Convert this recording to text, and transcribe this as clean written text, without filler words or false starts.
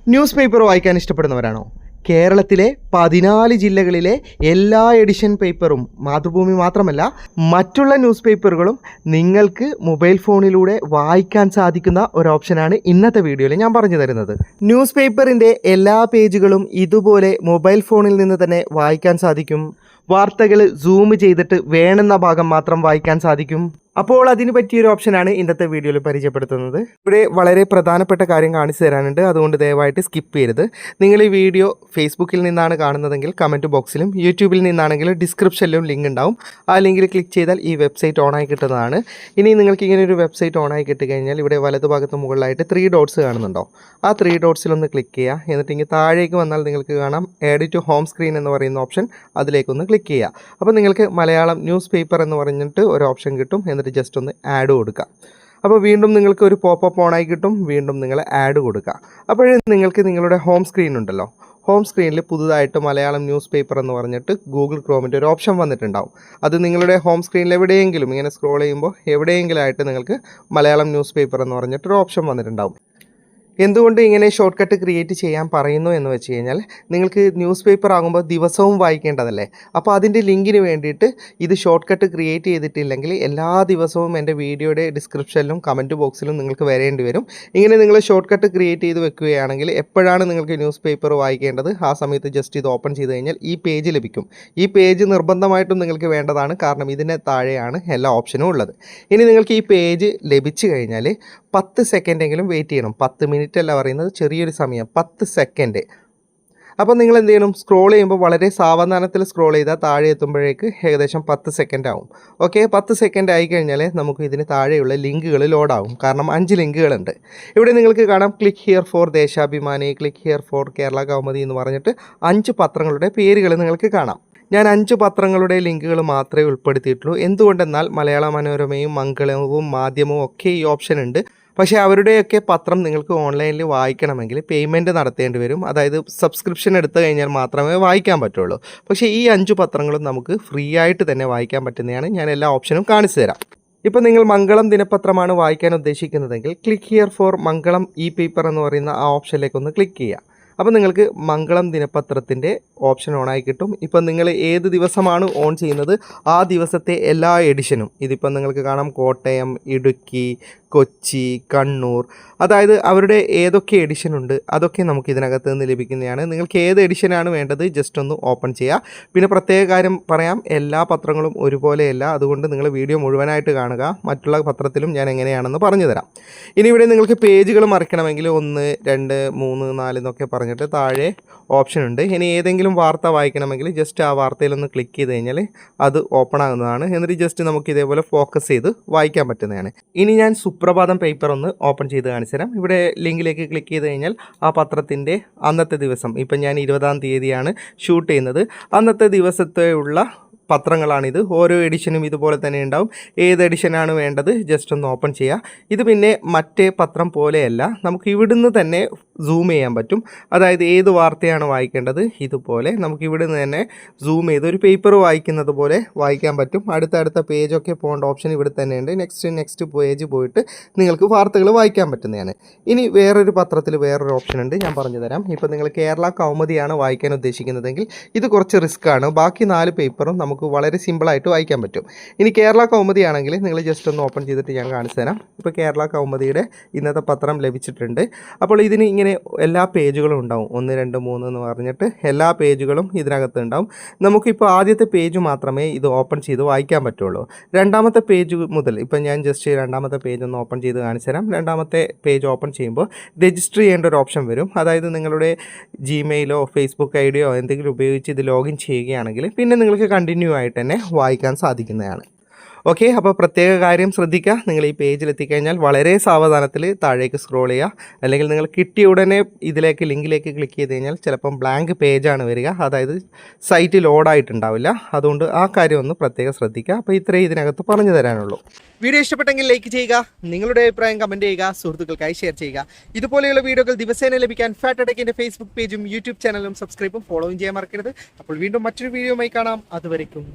News paper വായിക്കാൻ ഇഷ്ടപ്പെടുന്നവരാണോ? കേരളത്തിലെ 14 ജില്ലകളിലെ എല്ലാ എഡിഷൻ പേപ്പറും മാതൃഭൂമി മാത്രമല്ല മറ്റുള്ള ന്യൂസ് പേപ്പറുകളും നിങ്ങൾക്ക് മൊബൈൽ ഫോണിലൂടെ വായിക്കാൻ സാധിക്കുന്ന ഒരു ഓപ്ഷനാണ് ഇന്നത്തെ വീഡിയോയിൽ ഞാൻ പറഞ്ഞു തരുന്നത്. ന്യൂസ് പേപ്പറിൻ്റെ എല്ലാ പേജുകളും ഇതുപോലെ മൊബൈൽ ഫോണിൽ നിന്ന് തന്നെ വായിക്കാൻ സാധിക്കും. വാർത്തകൾ സൂം ചെയ്തിട്ട് വേണമെന്ന ഭാഗം മാത്രം വായിക്കാൻ സാധിക്കും. അപ്പോൾ അതിന് പറ്റിയൊരു ഓപ്ഷനാണ് ഇന്നത്തെ വീഡിയോയിൽ പരിചയപ്പെടുത്തുന്നത്. ഇവിടെ വളരെ പ്രധാനപ്പെട്ട കാര്യം കാണിച്ചു തരാനുണ്ട്, അതുകൊണ്ട് ദയവായിട്ട് സ്കിപ്പ് ചെയ്യരുത്. നിങ്ങൾ ഈ വീഡിയോ ഫേസ്ബുക്കിൽ നിന്നാണ് കാണുന്നതെങ്കിൽ കമൻറ്റ് ബോക്സിലും യൂട്യൂബിൽ നിന്നാണെങ്കിൽ ഡിസ്ക്രിപ്ഷനിലും ലിങ്ക് ഉണ്ടാവും. ആ ലിങ്കിൽ ക്ലിക്ക് ചെയ്താൽ ഈ വെബ്സൈറ്റ് ഓണായി കിട്ടുന്നതാണ്. ഇനി നിങ്ങൾക്ക് ഇങ്ങനെ ഒരു വെബ്സൈറ്റ് ഓണായി കിട്ടിക്കഴിഞ്ഞാൽ ഇവിടെ വലതുഭാഗത്ത് മുകളിലായിട്ട് 3 ഡോട്ട്സ് കാണുന്നുണ്ടോ? ആ 3 ഡോട്ട്സിലൊന്ന് ക്ലിക്ക് ചെയ്യുക. എന്നിട്ട് ഇങ്ങനെ താഴേക്ക് വന്നാൽ നിങ്ങൾക്ക് കാണാം ആഡ് ടു ഹോം സ്ക്രീൻ എന്ന് പറയുന്ന ഓപ്ഷൻ. അതിലേക്കൊന്ന് ക്ലിക്ക് ചെയ്യുക. അപ്പോൾ നിങ്ങൾക്ക് മലയാളം ന്യൂസ് പേപ്പർ എന്ന് പറഞ്ഞിട്ട് ഒരു ഓപ്ഷൻ കിട്ടും. എന്നിട്ട് ജസ്റ്റ് ഒന്ന് ആഡ് കൊടുക്കുക. അപ്പോൾ വീണ്ടും നിങ്ങൾക്ക് ഒരു പോപ്പപ്പ് ഓണായി കിട്ടും. വീണ്ടും നിങ്ങൾ ആഡ് കൊടുക്കുക. അപ്പോഴേ നിങ്ങൾക്ക് നിങ്ങളുടെ ഹോം സ്ക്രീൻ ഉണ്ടല്ലോ, ഹോം സ്ക്രീനിൽ പുതുതായിട്ട് മലയാളം ന്യൂസ് പേപ്പർ എന്ന് പറഞ്ഞിട്ട് ഗൂഗിൾ ക്രോമിൻ്റെ ഒരു ഓപ്ഷൻ വന്നിട്ടുണ്ടാവും. അത് നിങ്ങളുടെ ഹോം സ്ക്രീനിൽ എവിടെയെങ്കിലും ഇങ്ങനെ സ്ക്രോൾ ചെയ്യുമ്പോൾ എവിടെയെങ്കിലും ആയിട്ട് നിങ്ങൾക്ക് മലയാളം ന്യൂസ് പേപ്പർ എന്ന് പറഞ്ഞിട്ടൊരു ഓപ്ഷൻ വന്നിട്ടുണ്ടാവും. എന്തുകൊണ്ട് ഇങ്ങനെ ഷോർട്ട് കട്ട് ക്രിയേറ്റ് ചെയ്യാൻ പറയുന്നു എന്ന് വെച്ച് കഴിഞ്ഞാൽ, നിങ്ങൾക്ക് ന്യൂസ് പേപ്പർ ആകുമ്പോൾ ദിവസവും വായിക്കേണ്ടതല്ലേ. അപ്പോൾ അതിൻ്റെ ലിങ്കിന് വേണ്ടിയിട്ട് ഇത് ഷോർട്ട് കട്ട് ക്രിയേറ്റ് ചെയ്തിട്ടില്ലെങ്കിൽ എല്ലാ ദിവസവും എൻ്റെ വീഡിയോയുടെ ഡിസ്ക്രിപ്ഷനിലും കമൻറ്റ് ബോക്സിലും നിങ്ങൾക്ക് വരേണ്ടി വരും. ഇങ്ങനെ നിങ്ങൾ ഷോർട്ട് കട്ട് ക്രിയേറ്റ് ചെയ്ത് വെക്കുകയാണെങ്കിൽ എപ്പോഴാണ് നിങ്ങൾക്ക് ന്യൂസ് പേപ്പർ വായിക്കേണ്ടത് ആ സമയത്ത് ജസ്റ്റ് ഇത് ഓപ്പൺ ചെയ്ത് കഴിഞ്ഞാൽ ഈ പേജ് ലഭിക്കും. ഈ പേജ് നിർബന്ധമായിട്ടും നിങ്ങൾക്ക് വേണ്ടതാണ്, കാരണം ഇതിന് താഴെയാണ് എല്ലാ ഓപ്ഷനും ഉള്ളത്. ഇനി നിങ്ങൾക്ക് ഈ പേജ് ലഭിച്ചു കഴിഞ്ഞാൽ 10 സെക്കൻഡെങ്കിലും വെയിറ്റ് ചെയ്യണം. 10 മിനിറ്റ് അല്ല പറയുന്നത്, ചെറിയൊരു സമയം, 10 സെക്കൻഡ്. അപ്പോൾ നിങ്ങൾ എന്ത് ചെയ്യണം, സ്ക്രോൾ ചെയ്യുമ്പോൾ വളരെ സാവധാനത്തിൽ സ്ക്രോൾ ചെയ്താൽ താഴെ എത്തുമ്പോഴേക്ക് ഏകദേശം 10 സെക്കൻഡ് ആവും. ഓക്കെ, 10 സെക്കൻഡ് ആയിക്കഴിഞ്ഞാൽ നമുക്ക് ഇതിന് താഴെയുള്ള ലിങ്കുകൾ ലോഡാവും. കാരണം 5 ലിങ്കുകളുണ്ട്. ഇവിടെ നിങ്ങൾക്ക് കാണാം click here four Deshabhimani, click here four Kerala Kaumudi എന്ന് പറഞ്ഞിട്ട് 5 പത്രങ്ങളുടെ പേരുകൾ നിങ്ങൾക്ക് കാണാം. ഞാൻ 5 പത്രങ്ങളുടെ ലിങ്കുകൾ മാത്രമേ ഉൾപ്പെടുത്തിയിട്ടുള്ളൂ. എന്തുകൊണ്ടെന്നാൽ മലയാള മനോരമയും മംഗളവും മാധ്യമവും ഒക്കെ ഈ ഓപ്ഷൻ ഉണ്ട്. പക്ഷേ അവരുടെയൊക്കെ പത്രം നിങ്ങൾക്ക് ഓൺലൈനിൽ വായിക്കണമെങ്കിൽ പേയ്മെൻറ്റ് നടത്തേണ്ടി വരും. അതായത് സബ്സ്ക്രിപ്ഷൻ എടുത്തു കഴിഞ്ഞാൽ മാത്രമേ വായിക്കാൻ പറ്റുള്ളൂ. പക്ഷേ ഈ 5 പത്രങ്ങളും നമുക്ക് ഫ്രീ ആയിട്ട് തന്നെ വായിക്കാൻ പറ്റുന്നതാണ്. ഞാൻ എല്ലാ ഓപ്ഷനും കാണിച്ചു തരാം. ഇപ്പോൾ നിങ്ങൾ മംഗളം ദിനപത്രമാണ് വായിക്കാൻ ഉദ്ദേശിക്കുന്നതെങ്കിൽ click here for Mangalam e paper എന്ന് പറയുന്ന ആ ഓപ്ഷനിലേക്കൊന്ന് ക്ലിക്ക് ചെയ്യുക. അപ്പോൾ നിങ്ങൾക്ക് മംഗളം ദിനപത്രത്തിൻ്റെ ഓപ്ഷൻ ഓണായി കിട്ടും. ഇപ്പം നിങ്ങൾ ഏത് ദിവസമാണ് ഓൺ ചെയ്യുന്നത് ആ ദിവസത്തെ എല്ലാ എഡിഷനും, ഇതിപ്പം നിങ്ങൾക്ക് കാണാം കോട്ടയം, ഇടുക്കി, കൊച്ചി, കണ്ണൂർ, അതായത് അവരുടെ ഏതൊക്കെ എഡിഷൻ ഉണ്ട് അതൊക്കെ നമുക്ക് ഇതിനകത്ത് നിന്ന് ലഭിക്കുന്നതാണ്. നിങ്ങൾക്ക് ഏത് എഡിഷനാണ് വേണ്ടത് ജസ്റ്റ് ഒന്ന് ഓപ്പൺ ചെയ്യുക. പിന്നെ പ്രത്യേക കാര്യം പറയാം, എല്ലാ പത്രങ്ങളും ഒരുപോലെയല്ല, അതുകൊണ്ട് നിങ്ങൾ വീഡിയോ മുഴുവനായിട്ട് കാണുക. മറ്റുള്ള പത്രത്തിലും ഞാൻ എങ്ങനെയാണെന്ന് പറഞ്ഞു തരാം. ഇനി ഇവിടെ നിങ്ങൾക്ക് പേജുകൾ മറിക്കണമെങ്കിൽ 1, 2, 3, 4 എന്നൊക്കെ പറഞ്ഞിട്ട് താഴെ ഓപ്ഷൻ ഉണ്ട്. ഇനി ഏതെങ്കിലും വാർത്ത വായിക്കണമെങ്കിൽ ജസ്റ്റ് ആ വാർത്തയിലൊന്ന് ക്ലിക്ക് ചെയ്ത് കഴിഞ്ഞാൽ അത് ഓപ്പൺ ആകുന്നതാണ്. എന്നിട്ട് ജസ്റ്റ് നമുക്ക് ഇതേപോലെ ഫോക്കസ് ചെയ്ത് വായിക്കാൻ പറ്റുന്നതാണ്. ഇനി ഞാൻ സുപ്രഭാതം പേപ്പർ ഒന്ന് ഓപ്പൺ ചെയ്ത് കാണിച്ചു തരാം. ഇവിടെ ലിങ്കിലേക്ക് ക്ലിക്ക് ചെയ്ത് കഴിഞ്ഞാൽ ആ പത്രത്തിൻ്റെ അന്നത്തെ ദിവസം, ഇപ്പം ഞാൻ 20-ാം തീയതിയാണ് ഷൂട്ട് ചെയ്യുന്നത്, അന്നത്തെ ദിവസത്തെയുള്ള പത്രങ്ങളാണിത്. ഓരോ എഡിഷനും ഇതുപോലെ തന്നെ ഉണ്ടാവും. ഏത് എഡിഷനാണ് വേണ്ടത് ജസ്റ്റ് ഒന്ന് ഓപ്പൺ ചെയ്യുക. ഇത് പിന്നെ മറ്റേ പത്രം പോലെയല്ല, നമുക്ക് ഇവിടുന്ന് തന്നെ സൂം ചെയ്യാൻ പറ്റും. അതായത് ഏത് വാർത്തയാണ് വായിക്കേണ്ടത് ഇതുപോലെ നമുക്ക് ഇവിടുന്ന് തന്നെ സൂം ചെയ്ത് ഒരു പേപ്പർ വായിക്കുന്നത് പോലെ വായിക്കാൻ പറ്റും. അടുത്ത പേജൊക്കെ പോകേണ്ട ഓപ്ഷൻ ഇവിടെ തന്നെയുണ്ട്. നെക്സ്റ്റ് പേജ് പോയിട്ട് നിങ്ങൾക്ക് വാർത്തകൾ വായിക്കാൻ പറ്റുന്നതാണ്. ഇനി വേറൊരു പത്രത്തിൽ വേറൊരു ഓപ്ഷൻ ഉണ്ട്, ഞാൻ പറഞ്ഞു തരാം. ഇപ്പോൾ നിങ്ങൾ കേരള കൗമുദിയാണ് വായിക്കാൻ ഉദ്ദേശിക്കുന്നതെങ്കിൽ ഇത് കുറച്ച് റിസ്ക് ആണ്. ബാക്കി 4 പേപ്പറും നമുക്ക് വളരെ സിമ്പിളായിട്ട് വായിക്കാൻ പറ്റും. ഇനി കേരള കൗമുദി ആണെങ്കിൽ നിങ്ങൾ ജസ്റ്റ് ഒന്ന് ഓപ്പൺ ചെയ്തിട്ട് ഞാൻ കാണിച്ചു തരാം. ഇപ്പോൾ കേരള കൗമുദിയുടെ ഇന്നത്തെ പത്രം ലഭിച്ചിട്ടുണ്ട്. അപ്പോൾ ഇതിന് ഇങ്ങനെ എല്ലാ പേജുകളും ഉണ്ടാവും, 1, 2, 3 എന്ന് പറഞ്ഞിട്ട് എല്ലാ പേജുകളും ഇതിനകത്ത് ഉണ്ടാവും. നമുക്കിപ്പോൾ ആദ്യത്തെ പേജ് മാത്രമേ ഇത് ഓപ്പൺ ചെയ്ത് വായിക്കാൻ പറ്റുള്ളൂ. രണ്ടാമത്തെ പേജ് മുതൽ ഇപ്പം ഞാൻ ജസ്റ്റ് രണ്ടാമത്തെ പേജ് ഒന്ന് ഓപ്പൺ ചെയ്ത് കാണിച്ചു തരാം. രണ്ടാമത്തെ പേജ് ഓപ്പൺ ചെയ്യുമ്പോൾ രജിസ്റ്റർ ചെയ്യേണ്ട ഒരു ഓപ്ഷൻ വരും. അതായത് നിങ്ങളുടെ ജിമെയിലോ ഫേസ്ബുക്ക് ഐഡിയോ എന്തെങ്കിലും ഉപയോഗിച്ച് ഇത് ലോഗിൻ ചെയ്യുകയാണെങ്കിൽ പിന്നെ നിങ്ങൾക്ക് കണ്ടിന്യൂ ആയിട്ട് തന്നെ വായിക്കാൻ സാധിക്കുന്നതാണ്. ഓക്കെ, അപ്പോൾ പ്രത്യേക കാര്യം ശ്രദ്ധിക്കുക, നിങ്ങൾ ഈ പേജിലെത്തിക്കഴിഞ്ഞാൽ വളരെ സാവധാനത്തിൽ താഴേക്ക് സ്ക്രോൾ ചെയ്യുക. അല്ലെങ്കിൽ നിങ്ങൾ കിട്ടിയ ഉടനെ ലിങ്കിലേക്ക് ക്ലിക്ക് ചെയ്ത് കഴിഞ്ഞാൽ ചിലപ്പം ബ്ലാങ്ക് പേജാണ് വരിക, അതായത് സൈറ്റ് ലോഡായിട്ടുണ്ടാവില്ല. അതുകൊണ്ട് ആ കാര്യം ഒന്ന് പ്രത്യേകം ശ്രദ്ധിക്കുക. അപ്പോൾ ഇത്രയും ഇതിനകത്ത് പറഞ്ഞു തരാനുള്ളൂ. വീഡിയോ ഇഷ്ടപ്പെട്ടെങ്കിൽ ലൈക്ക് ചെയ്യുക, നിങ്ങളുടെ അഭിപ്രായം കമൻറ്റ് ചെയ്യുക, സുഹൃത്തുക്കൾക്കായി ഷെയർ ചെയ്യുക. ഇതുപോലെയുള്ള വീഡിയോകൾ ദിവസേന ലഭിക്കാൻ ഫാറ്റ് ടെക്കിൻ്റെ ഫേസ്ബുക്ക് പേജും യൂട്യൂബ് ചാനലും സബ്സ്ക്രൈബും ഫോളോയും ചെയ്യാൻ മറക്കരുത്. അപ്പോൾ വീണ്ടും മറ്റൊരു വീഡിയോയുമായി കാണാം. അതുവരയ്ക്കും